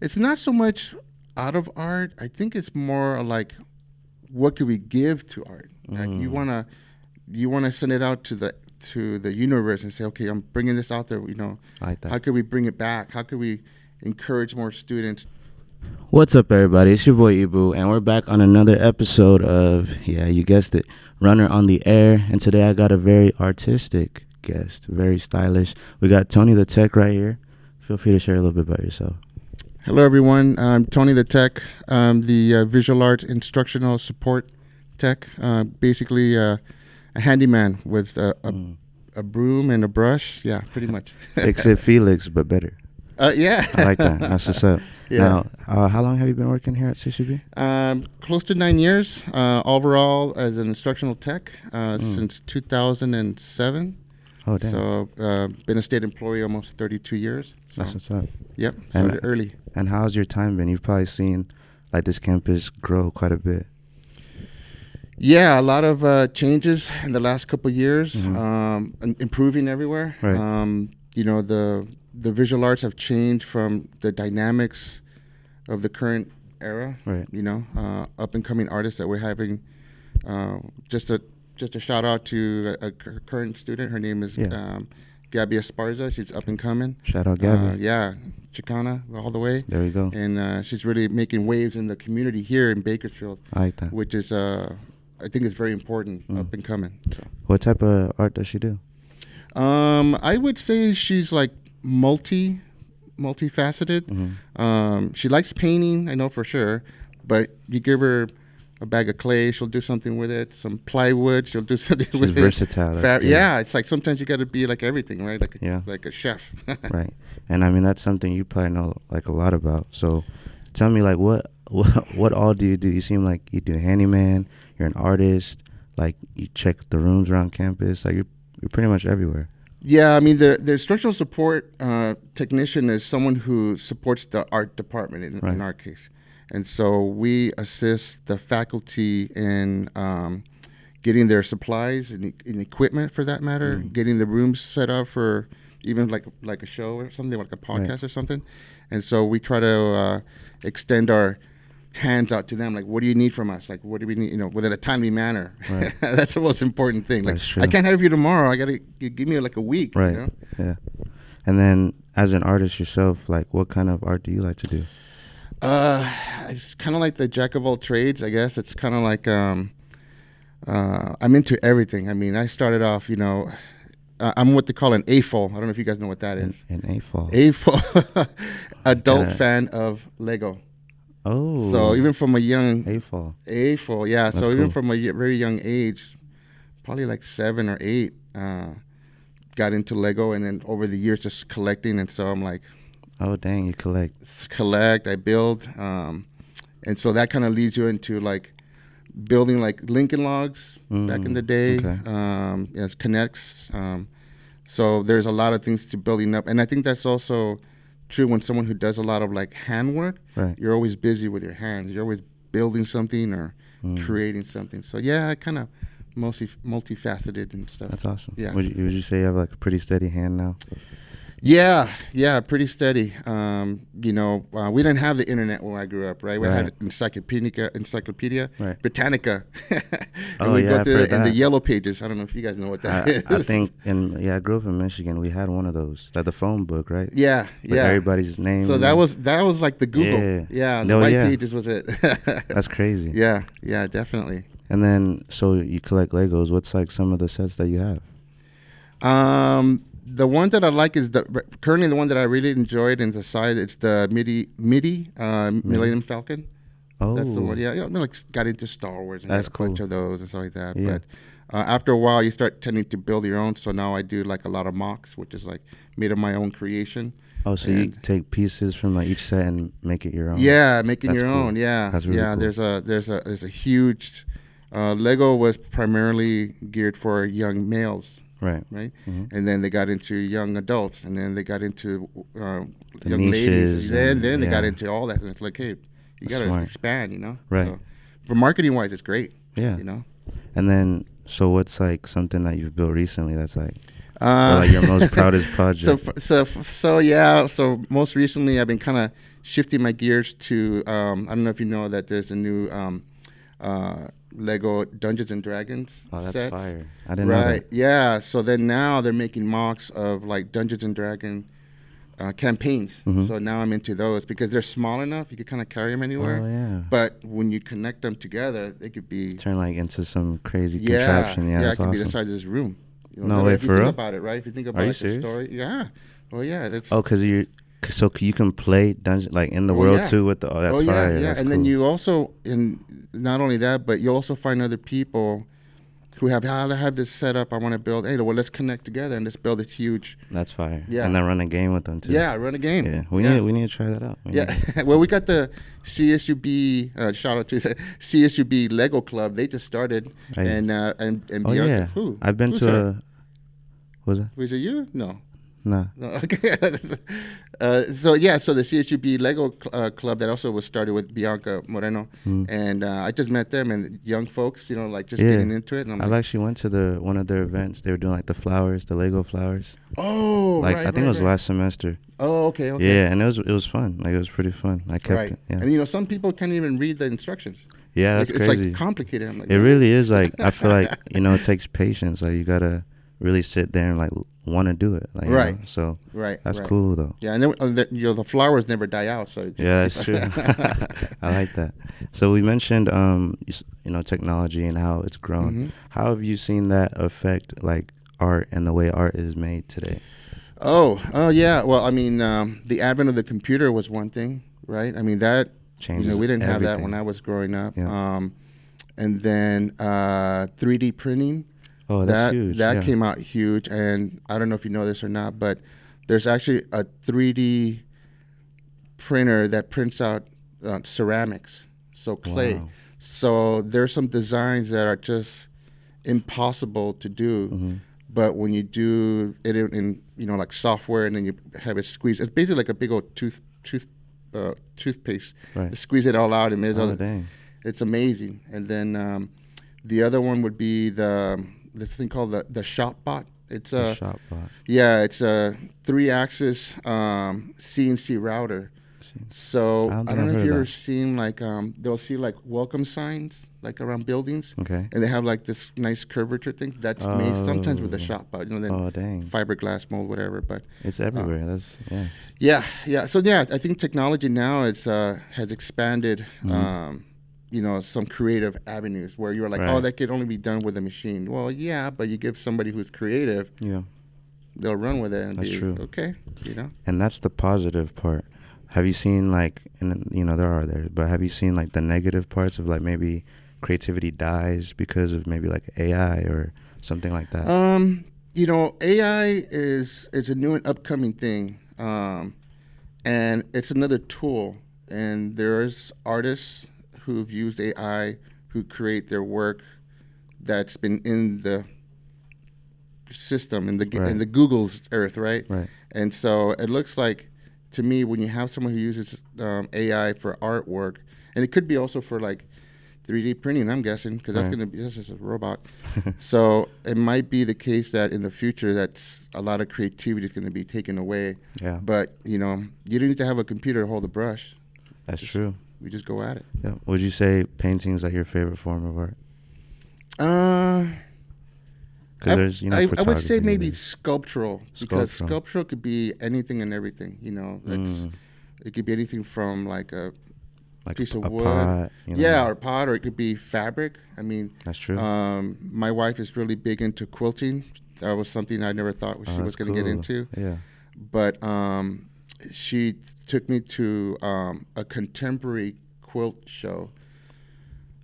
It's not so much out of art. I think it's more like what could we give to art? Like you wanna send it out to the universe and say, okay, I'm bringing this out there. I like that. How could we bring it back? How could we encourage more students? What's up, everybody? It's your boy Ibu, and we're back on another episode of, yeah, you guessed it, Runner on the Air. And today I got a very artistic guest, very stylish. We got Tony the Tech right here. Feel free to share a little bit about yourself. Hello, everyone. I'm Tony the Tech. I'm the visual arts instructional support tech. Basically, a handyman with a broom and a brush. Yeah, pretty much. Exit Felix, but better. Yeah. I like that. That's what's up. Yeah. Now, how long have you been working here at CCB? Close to 9 years overall as an instructional tech since 2007. Oh, damn. So been a state employee almost 32 years. So, That's what's up. Yep, started early. And how's your time been? You've probably seen like this campus grow quite a bit. Yeah, a lot of changes in the last couple of years, Mm-hmm. improving everywhere. Right. The visual arts have changed from the dynamics of the current era. Right. Up and coming artists that we're having. Just a shout out to a current student. Her name is Gabby Esparza. She's up and coming. Shout out Gabby. Yeah, Chicana all the way. There we go. And she's really making waves in the community here in Bakersfield. I like that. Which is, I think, is very important, up and coming. So. What type of art does she do? I would say she's like multifaceted. Mm-hmm. She likes painting, I know for sure, but you give her a bag of clay, she'll do something with it. Some plywood, she'll do something with it. She's versatile. Yeah, it's like sometimes you got to be like everything, right? Like a chef. Right. And I mean, that's something you probably know like a lot about. So tell me, like, what all do you do? You seem like you do handyman, you're an artist, like you check the rooms around campus, like you're pretty much everywhere. Yeah, I mean, the instructional support technician is someone who supports the art department in our case. And so we assist the faculty in getting their supplies and equipment, for that matter, getting the rooms set up for even like a show or something, like a podcast or something. And so we try to extend our hands out to them, like, what do you need from us? Like, what do we need, within a timely manner. Right. That's the most important thing. Like, I can't have you tomorrow. You give me like a week. Right. Yeah. And then as an artist yourself, like, what kind of art do you like to do? It's kind of like the jack of all trades, I guess. It's kind of like I'm into everything. I mean, I started off, I'm what they call an AFOL. I don't know if you guys know what that is. An AFOL. AFOL, adult fan of Lego. Oh. So even from a young AFOL, yeah. That's so cool. Even from a very young age, probably like 7 or 8, got into Lego, and then over the years just collecting. And so I'm like, oh, dang, you collect, I build. And so that kind of leads you into like building like Lincoln Logs back in the day, as connects. So there's a lot of things to building up. And I think that's also true when someone who does a lot of like handwork, you're always busy with your hands. You're always building something or creating something. So yeah, I kind of mostly multifaceted and stuff. That's awesome. Yeah. Would you say you have like a pretty steady hand now? Yeah, pretty steady. We didn't have the internet when I grew up, right? We had Encyclopedia Britannica. And we go through in the yellow pages. I don't know if you guys know what that is. I think, I grew up in Michigan. We had one of those, like the phone book, right? Yeah, with everybody's name. So that was like the Google. Yeah, the white pages was it. That's crazy. Yeah, definitely. And then, so you collect Legos. What's like some of the sets that you have? The one that I like is currently the one that I really enjoyed in the size. It's the MIDI Millennium Falcon. Oh, that's the one. Yeah, got into Star Wars and that's got a cool. bunch of those and stuff like that. Yeah. But after a while, you start tending to build your own. So now I do like a lot of mocks, which is like made of my own creation. Oh, so you take pieces from like each set and make it your own. Yeah, making your cool. own. Yeah, that's really cool. There's a huge. Lego was primarily geared for young males. Right. Mm-hmm. And then they got into young adults, and then they got into young niches, ladies, and then they got into all that. And it's like, hey, you got to expand, Right. So, for marketing wise, it's great. Yeah. And then, so what's like something that you've built recently that's like, or like your most proudest project? So most recently I've been kind of shifting my gears to I don't know if you know that there's a new Lego Dungeons and Dragons Oh, that's sets. fire. I didn't know Right. that. Yeah. So then now they're making mocks of like Dungeons and Dragon campaigns. Mhm. So now I'm into those because they're small enough you could kind of carry them anywhere. Oh, yeah. But when you connect them together, they could be Turn like into some crazy contraption. Yeah, it that's could be the awesome. size of this room. You No literally, way, if you for think real? about it, right? If you think Are about you like, the serious? story, yeah. Well, yeah, that's Oh, because so you can play dungeon like in the Oh, world yeah. too with the. Oh, that's yeah, fire. yeah. That's And then cool. you also, and not only that, but you also find other people who have, I have this set up, I want to build, hey, well, let's connect together and let's build this huge, That's fire. Yeah. And then run a game with them too. yeah, run a game. Yeah. We need to try that out. We Yeah, need- well, we got the CSUB, shout out to the CSUB Lego Club. They just started, Hey. and Oh Bianca, yeah. who? I've been Who's to her? a. Was it? Was it you? No. Nah. No, okay. So the CSUB Lego Club that also was started with Bianca Moreno, and I just met them and young folks, like just Yeah. getting into it. And I'm I've like, actually went to one of their events. They were doing like the flowers, the Lego flowers. oh, Like right, I think it was right. last semester. Oh, okay. Yeah, and it was fun. Like it was pretty fun. I kept Right. it. Yeah. And some people can't even read the instructions. Yeah, that's it's crazy. like complicated. I'm like, It really is like I feel like it takes patience. Like you gotta really sit there and like want to do it. Like, you Right. know? So right. that's right. cool though. Yeah, and then the flowers never die out. So it just Yeah, keep- that's true. I like that. So we mentioned technology and how it's grown. Mhm. How have you seen that affect like art and the way art is made today? Oh yeah. Well, I mean, the advent of the computer was one thing, right? I mean that Changes we didn't have that everything. when I was growing up. Yeah. And then 3D printing. Oh, that's huge. That yeah. came out huge, and I don't know if you know this or not, but there's actually a 3D printer that prints out ceramics, so clay. Wow. So there's some designs that are just impossible to do, Mm-hmm. but when you do it in like software, and then you have it squeezed, it's basically like a big old toothpaste. Right. You squeeze it all out, and Oh, dang. it's amazing. And then the other one would be the thing called the ShopBot. It's The a shop bot. yeah, it's a 3-axis CNC router. So I don't I think don't I've know if heard you of ever that. seen like they'll see like welcome signs like around buildings, Okay. and they have like this nice curvature thing. That's made sometimes with the Oh. ShopBot. Then Oh, dang. fiberglass mold, whatever. But It's everywhere. That's yeah. yeah. So I think technology now has expanded. Some creative avenues where you're like, Right. oh, that could only be done with a machine. Well, yeah, but you give somebody who's creative, Yeah. they'll run with it and That's be true. okay. And that's the positive part. Have you seen like, and but have you seen like the negative parts of like maybe creativity dies because of maybe like AI or something like that? AI is a new and upcoming thing, and it's another tool. And there's artists who've used AI who create their work that's been in the system in the Google's earth, right? Right. And so it looks like to me when you have someone who uses AI for artwork, and it could be also for like 3D printing, I'm guessing, because that's Right. going to be, this is a robot. So it might be the case that in the future, that's a lot of creativity is going to be taken away. Yeah. But, you don't need to have a computer to hold a brush. That's true. We just go at it. Yeah. Would you say painting's like your favorite form of art? Because there's, I would say photography, maybe there's- sculptural, because Sculptural. sculptural could be anything and everything. It could be anything from like a like piece of a wood, pot, or pot, or it could be fabric. I mean, That's true. my wife is really big into quilting. That was something I never thought she was that's going to get cool. into. Yeah. But she took me to a contemporary quilt show.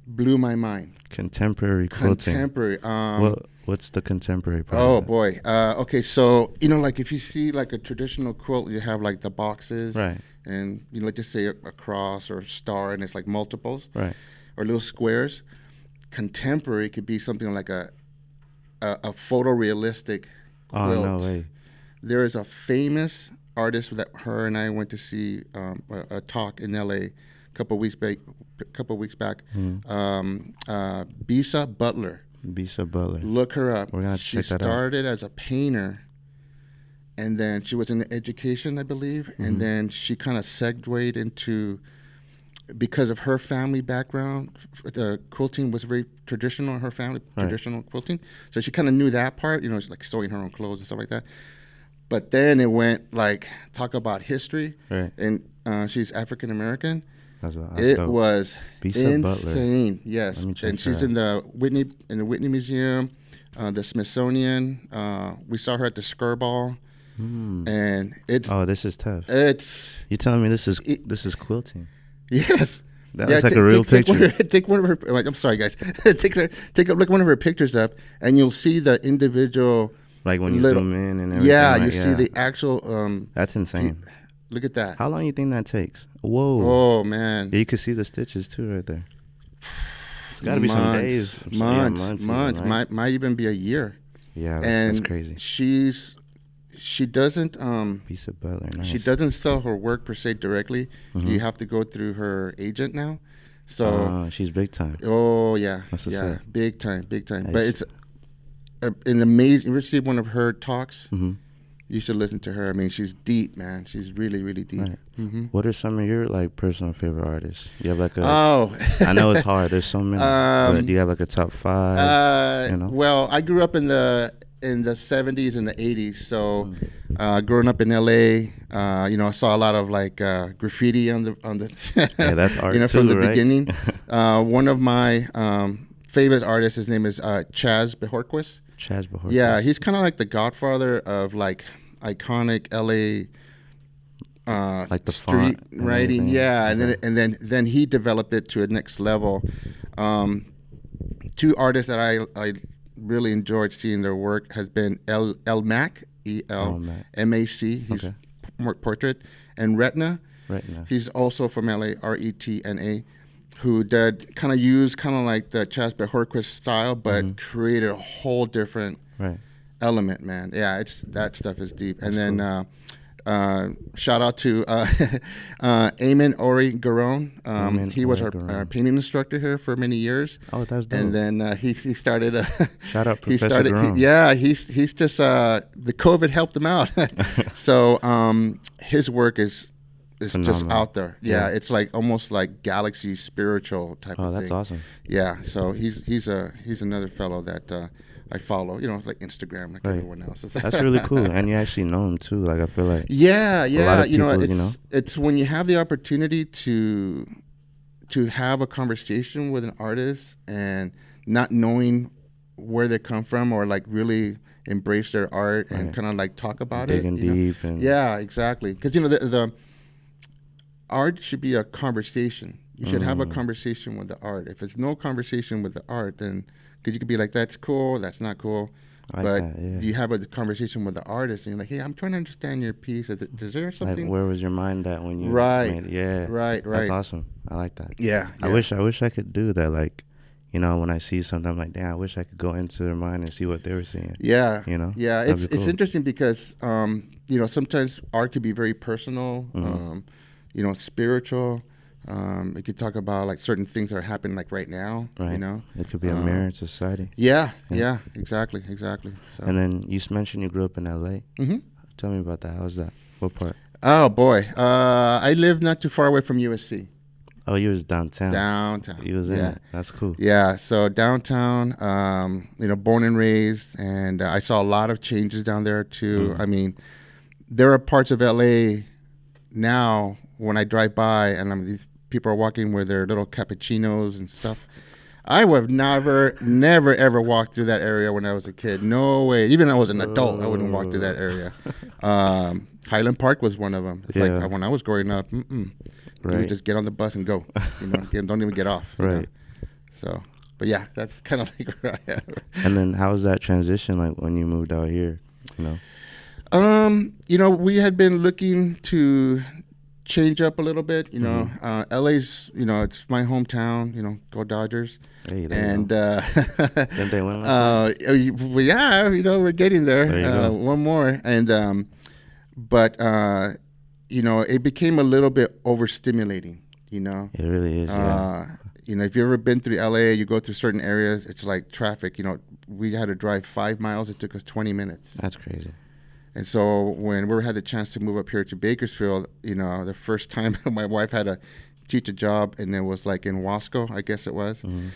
Blew my mind. Contemporary quilting. Contemporary. What's the contemporary part? Oh of that? boy. Okay, so like if you see like a traditional quilt, you have like the boxes, Right. and let's just say a cross or a star, and it's like multiples, Right. or little squares. Contemporary could be something like a photorealistic Oh, quilt. no way. There is a famous artist that her and I went to see a talk in LA a couple weeks back. Bisa Butler. Bisa Butler. Look her up. We're gonna She check that out. started as a painter, and then she was in education, I believe, and then she kind of segued into, because of her family background, the quilting was very traditional in her family, traditional quilting. So she kind of knew that part, like sewing her own clothes and stuff like that. But then it went like, talk about history, and she's African American. It was insane. Yes, and she's in the Whitney Museum, the Smithsonian. We saw her at the Skirball, and it's this is tough. You telling me this is quilting? Yes. That looks like a real picture. Take one of her. Like, I'm sorry, guys. Take look one of her pictures up, and you'll see the individual. Like when you zoom in and everything. Yeah, you see the actual. That's insane. Look at that. How long do you think that takes? Whoa. Oh man. Yeah, you can see the stitches too right there. It's got to be some days. Months. Even, right? Might even be a year. Yeah, that's crazy. She doesn't Piece of Butler. Nice. She doesn't sell her work per se directly. You have to go through her agent now. So she's big time. Oh yeah, yeah, big time. But it's an amazing. You see one of her talks. You should listen to her. I mean, she's deep, man. She's really, really deep. Right. What are some of your like personal favorite artists? You have like a I know it's hard. There's so many. But do you have like a top 5? Well, I grew up in the 70s and the 80s. So, growing up in LA, I saw a lot of like graffiti on the yeah, that's art too, from the right? beginning. One of my favorite artists, his name is Chaz Bojorquez. Chaz Bojorquez. Yeah, he's kind of like the godfather of like iconic LA like the street writing. Everything. Yeah, and then he developed it to a next level. 2 artists that I really enjoyed seeing their work has been El Mac, ELMAC. He's portrait, and Retna. He's also from LA, RETNA, who did kind of like the Chaz Bojorquez style, but created a whole different element, man. Yeah, that stuff is deep. And then shout out to Eamon Ori Garon. He was our painting instructor here for many years. Oh, that's dope. And then he started. Shout out Professor Garon. He's just the COVID helped him out. So his work is phenomenal. Just out there. Yeah, it's like almost like galaxy spiritual type of thing. Oh, that's awesome. Yeah, so he's another fellow that I follow, like Instagram, like everyone else. That's really cool, and you actually know him too. Like I feel like a lot of people, it's when you have the opportunity to have a conversation with an artist and not knowing where they come from, or like really embrace their art and kind of like talk about digging deep. And yeah, exactly. Because the art should be a conversation. You should have a conversation with the art. If it's no conversation with the art, then because you could be like, that's cool, that's not cool. But you have a conversation with the artist, and you're like, hey, I'm trying to understand your piece. Is there something? Like, where was your mind at when you made it? Yeah. Right. That's awesome. I like that. Yeah. I wish I could do that. Like, when I see something, I'm like, damn, I wish I could go into their mind and see what they were seeing. Yeah. Yeah, it's interesting because, sometimes art could be very personal, spiritual. It could talk about like certain things that are happening like right now. Right. It could be a mirror to society. Yeah, exactly. So. And then you mentioned you grew up in LA. Tell me about that. How's that? What part? Oh boy, I live not too far away from USC. Oh, you was downtown. You was in it. That's cool. Yeah, so downtown, born and raised, and I saw a lot of changes down there too. I mean, there are parts of LA now when I drive by and these people are walking with their little cappuccinos and stuff. I would have never ever walked through that area when I was a kid. No way. Even when I was an adult, I wouldn't walk through that area. Highland Park was one of them. It's like when I was growing up, you would just get on the bus and go. Don't even get off. Right. So, but yeah, that's kind of like where I am. And then how was that transition like when you moved out here? We had been looking to change up a little bit, LA's, it's my hometown, go Dodgers. Hey, and didn't they win? We're getting there. One more, and but it became a little bit overstimulating. It really is. If you've ever been through LA, you go through certain areas, it's like traffic. We had to drive 5 miles. It took us 20 minutes. That's crazy. And so when we had the chance to move up here to Bakersfield, the first time my wife had to teach a job, and it was like in Wasco, I guess it was. Mm-hmm.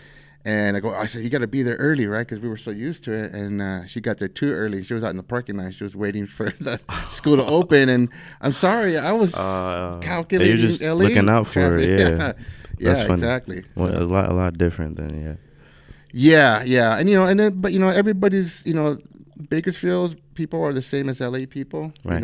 And I said, you got to be there early, right? Because we were so used to it. And she got there too early. She was out in the parking lot. She was waiting for the school to open. And I'm sorry, I was calculating. You're just LA looking out for traffic. it. Yeah, exactly. Well, a lot different than Yeah. And but everybody's, Bakersfield's people are the same as LA people. Right.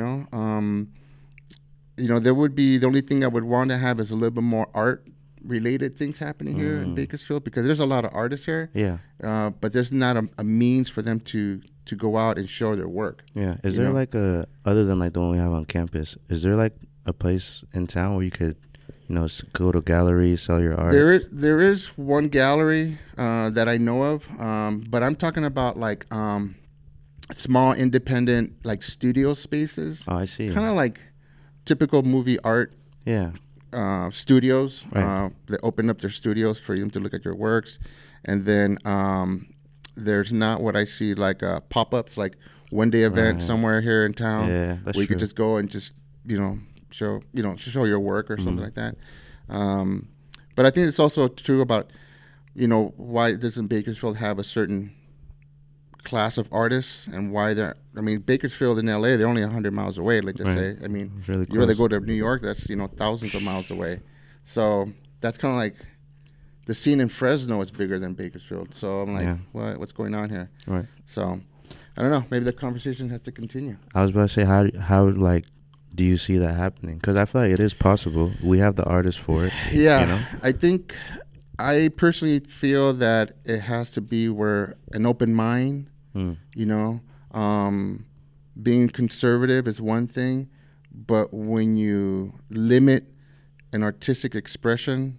There would be, the only thing I would want to have is a little bit more art related things happening here in Bakersfield, because there's a lot of artists here. Yeah. But there's not a means for them to go out and show their work. Yeah. Is there like other than like the one we have on campus, is there like a place in town where you could, go to galleries, sell your art? There is one gallery that I know of, but I'm talking about like small independent like studio spaces. Oh, I see. Kind of like typical movie art. Yeah. Studios. Right. They open up their studios for you to look at your works, and then there's not what I see like pop-ups, like one day event somewhere here in town. Yeah, that's where you true. could just go and just show your work or something like that. But I think it's also true about why doesn't Bakersfield have a certain class of artists, and why Bakersfield and LA, they're only 100 miles away, let's just say. I mean, really you rather go to New York, that's thousands of miles away. So that's kind of like the scene in Fresno is bigger than Bakersfield. So I'm like, what's going on here? Right. So I don't know, maybe the conversation has to continue. I was about to say, how like do you see that happening? Because I feel like it is possible. We have the artists for it. Yeah. I personally feel that it has to be where an open mind, being conservative is one thing, but when you limit an artistic expression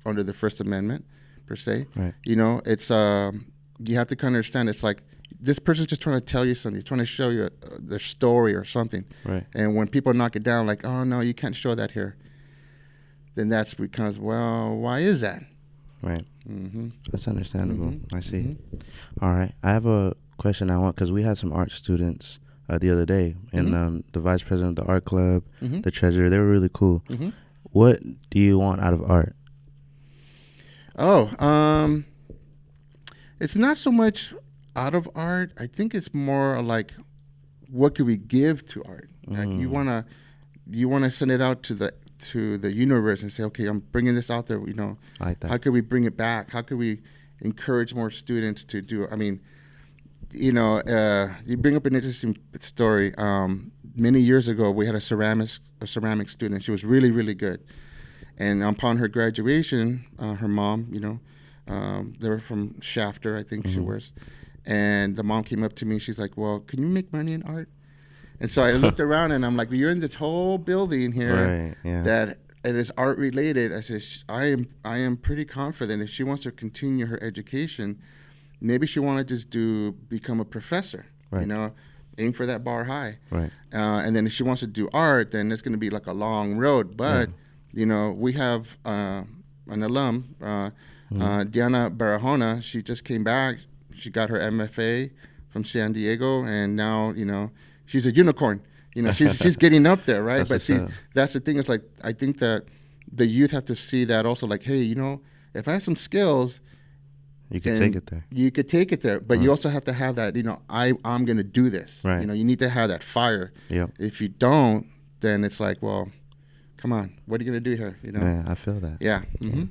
under the First Amendment, per se, right. It's you have to kind of understand, it's like this person's just trying to tell you something. He's trying to show you their story or something. Right. And when people knock it down, like, oh no, you can't show that here, then that's because, well, why is that? Right. Mm-hmm. That's understandable. Mm-hmm. I see. Mm-hmm. All right. I have a question I want, because we had some art students the other day, and the vice president of the art club, the treasurer, they were really cool. Mm-hmm. What do you want out of art? Oh, it's not so much out of art. I think it's more like, what could we give to art? Like you wanna send it out to the universe and say, okay, I'm bringing this out there. I like that. How could we bring it back? How could we encourage more students to do it? I mean, you bring up an interesting story. Many years ago, we had a ceramic student. She was really, really good. And upon her graduation, her mom, they were from Shafter, I think she was. And the mom came up to me. She's like, well, can you make money in art? And so I looked around, and I'm like, you're in this whole building here that it is art related. I said, I am pretty confident if she wants to continue her education, maybe she want to just become a professor, right. Aim for that bar high. Right. And then if she wants to do art, then it's going to be like a long road. But, we have an alum, Diana Barahona. She just came back. She got her MFA from San Diego, and now, she's a unicorn. She's getting up there, right? But see, that's the thing. Is like, I think that the youth have to see that also. Like, hey, if I have some skills, you can take it there. You could take it there, but you also have to have that. I'm going to do this. Right. You need to have that fire. Yeah. If you don't, then it's like, well, come on, what are you going to do here? Yeah, I feel that. Yeah. Mm-hmm.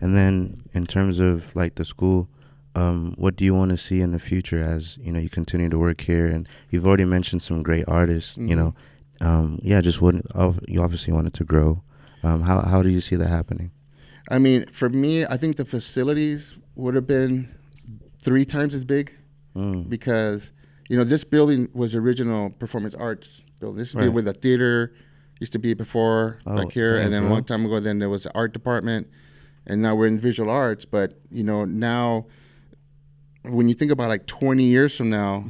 And then in terms of like the school, what do you want to see in the future as you continue to work here? And you've already mentioned some great artists. You obviously want it to grow. How do you see that happening? I mean, for me, I think the facilities would have been 3 times as big because this building was original performance arts building. This used to be where the theater used to be before back here, and then a long time ago, then there was the art department, and now we're in visual arts. But now, when you think about like 20 years from now,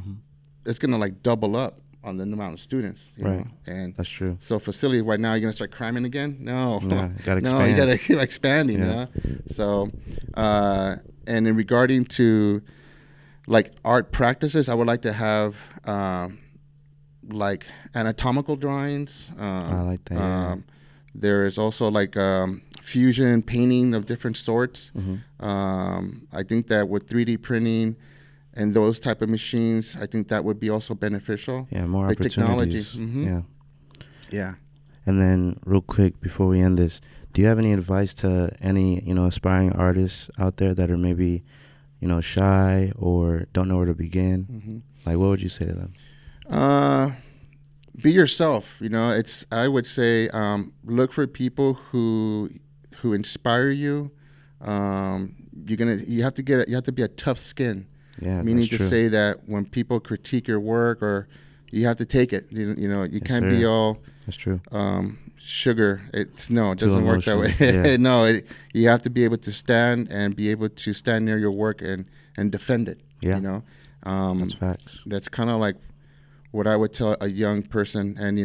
it's gonna like double up on the amount of students. You know? And that's true. So facility right now, you're gonna start cramming again? No, you gotta expand. No, you gotta keep expanding. Yeah. So, and in regarding to like art practices, I would like to have like anatomical drawings. I like that. Yeah. There is also like fusion painting of different sorts. I think that with 3D printing and those type of machines, I think that would be also beneficial. Yeah, more like opportunities. Technology. Yeah. Yeah. And then, real quick before we end this, do you have any advice to any aspiring artists out there that are maybe shy or don't know where to begin? Like, what would you say to them? Be yourself. I would say look for people who inspire you. You have to be a tough skin. Yeah, meaning that's to true. say that when people critique your work, or you have to take it. You Yes, can't sir. be all That's true. sugar. It Too doesn't work that way. emotional. Yeah. No, you have to be able to stand near your work and defend it. Yeah. That's facts. That's kind of like what I would tell a young person. And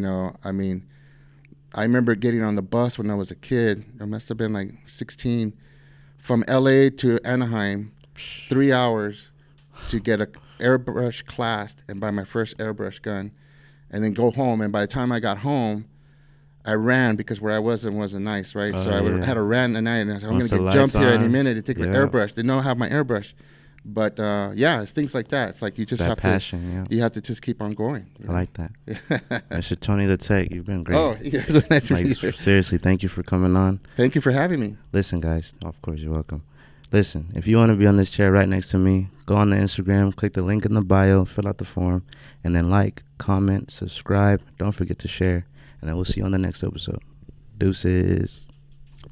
I remember getting on the bus when I was a kid. I must have been like 16, from LA to Anaheim, 3 hours to get a airbrush classed and buy my first airbrush gun, and then go home. And by the time I got home, I ran, because where I wasn't nice, right? So I yeah. had to ran at night, and I said, I'm Once going the to jump lights here any on, minute to take my yeah. airbrush. They don't have my airbrush. But it's things like that. It's like you just That have passion, you have to just keep on going. I like that. Mr. Tony the Tech, you've been great. Oh, yeah, nice to meet you. Seriously, thank you for coming on. Thank you for having me. Listen, guys, of course, you're welcome. Listen, if you want to be on this chair right next to me, go on the Instagram, click the link in the bio, fill out the form, and then like, comment, subscribe. Don't forget to share, and then we'll see you on the next episode. Deuces.